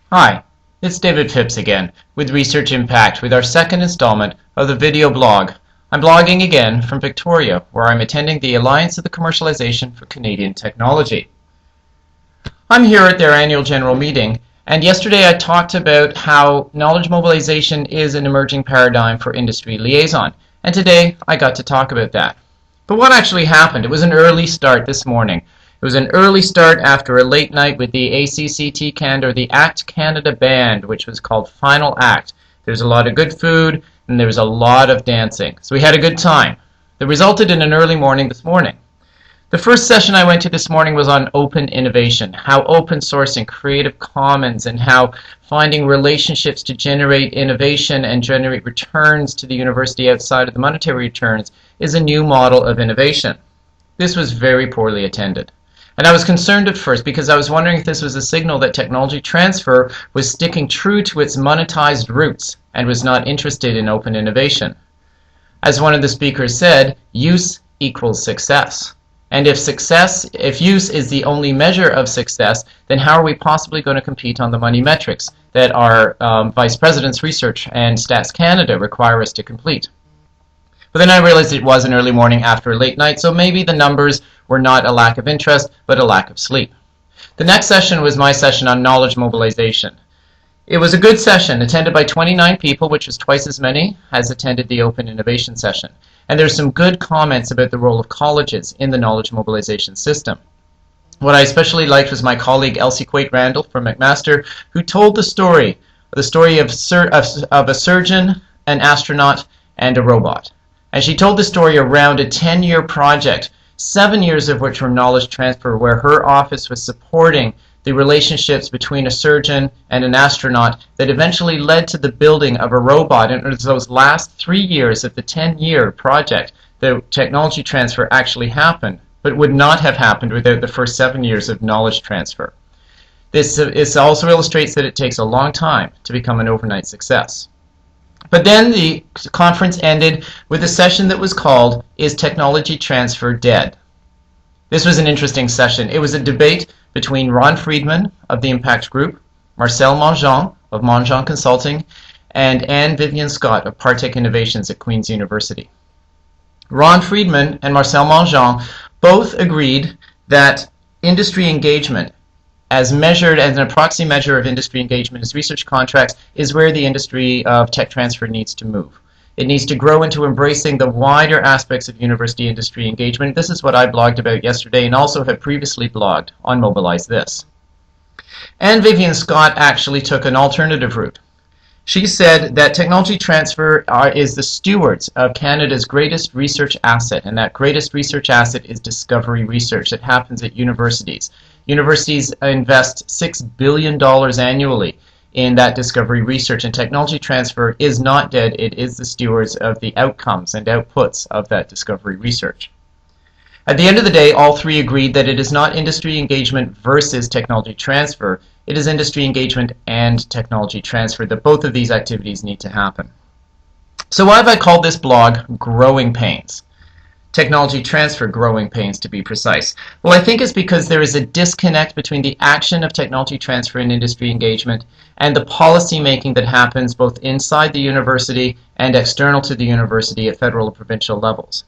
Hi, it's David Phipps again with ResearchImpact with our second installment of the video blog. I'm blogging again from Victoria, where I'm attending the Alliance of the Commercialization for Canadian Technology. I'm here at their annual general meeting, and yesterday I talked about how knowledge mobilization is an emerging paradigm for industry liaison, and today I got to talk about that. But what actually happened? It was an early start this morning. It was an early start after a late night with the ACCT Canada, or the ACT Canada Band, which was called Final Act. There was a lot of good food and there was a lot of dancing. So we had a good time. That resulted in an early morning this morning. The first session I went to this morning was on open innovation, how open source and Creative Commons and how finding relationships to generate innovation and generate returns to the university outside of the monetary returns is a new model of innovation. This was very poorly attended. And I was concerned at first because I was wondering if this was a signal that technology transfer was sticking true to its monetized roots and was not interested in open innovation. As one of the speakers said, use equals success. And if use is the only measure of success, then how are we possibly going to compete on the money metrics that our Vice President's Research and Stats Canada require us to complete? But then I realized it was an early morning after a late night, so maybe the numbers were not a lack of interest, but a lack of sleep. The next session was my session on knowledge mobilization. It was a good session, attended by 29 people, which was twice as many as attended the open innovation session. And there's some good comments about the role of colleges in the knowledge mobilization system. What I especially liked was my colleague Elsie Quate-Randall from McMaster, who told the story of a surgeon, an astronaut, and a robot. And she told the story around a 10-year project, 7 years of which were knowledge transfer, where her office was supporting the relationships between a surgeon and an astronaut that eventually led to the building of a robot. And it was those last 3 years of the 10-year project that technology transfer actually happened, but would not have happened without the first 7 years of knowledge transfer. This also illustrates that it takes a long time to become an overnight success. But then the conference ended with a session that was called, Is Technology Transfer Dead? This was an interesting session. It was a debate between Ron Friedman of the Impact Group, Marcel Mongeon of Mongeon Consulting, and Anne Vivian Scott of Partech Innovations at Queen's University. Ron Friedman and Marcel Mongeon both agreed that industry engagement, as measured as an approximate measure of industry engagement as research contracts, is where the industry of tech transfer needs to move. It needs to grow into embracing the wider aspects of university industry engagement. This is what I blogged about yesterday and also have previously blogged on Mobilize This. And Vivian Scott actually took an alternative route. She said that technology transfer is the stewards of Canada's greatest research asset, and that greatest research asset is discovery research that happens at universities. Universities invest $6 billion annually in that discovery research, and technology transfer is not dead. It is the stewards of the outcomes and outputs of that discovery research. At the end of the day, all three agreed that it is not industry engagement versus technology transfer. It is industry engagement and technology transfer, that both of these activities need to happen. So why have I called this blog Growing Pains? Technology transfer growing pains, to be precise. Well, I think it's because there is a disconnect between the action of technology transfer and industry engagement and the policy making that happens both inside the university and external to the university at federal and provincial levels.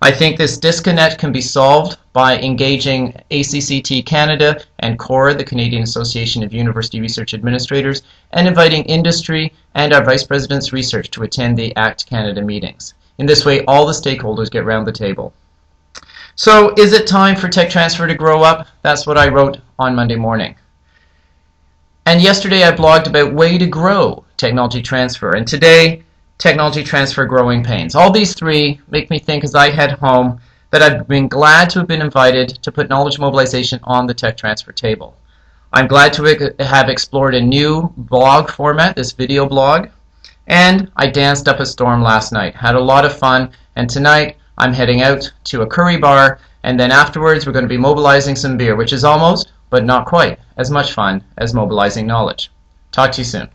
I think this disconnect can be solved by engaging ACCT Canada and CORA, the Canadian Association of University Research Administrators, and inviting industry and our Vice President's Research to attend the ACT Canada meetings. In this way, all the stakeholders get round the table. So, is it time for tech transfer to grow up? That's what I wrote on Monday morning. And yesterday I blogged about way to grow technology transfer. And today, technology transfer growing pains. All these three make me think as I head home that I've been glad to have been invited to put knowledge mobilization on the tech transfer table. I'm glad to have explored a new blog format, this video blog. And I danced up a storm last night, had a lot of fun, and tonight I'm heading out to a curry bar, and then afterwards we're going to be mobilizing some beer, which is almost, but not quite, as much fun as mobilizing knowledge. Talk to you soon.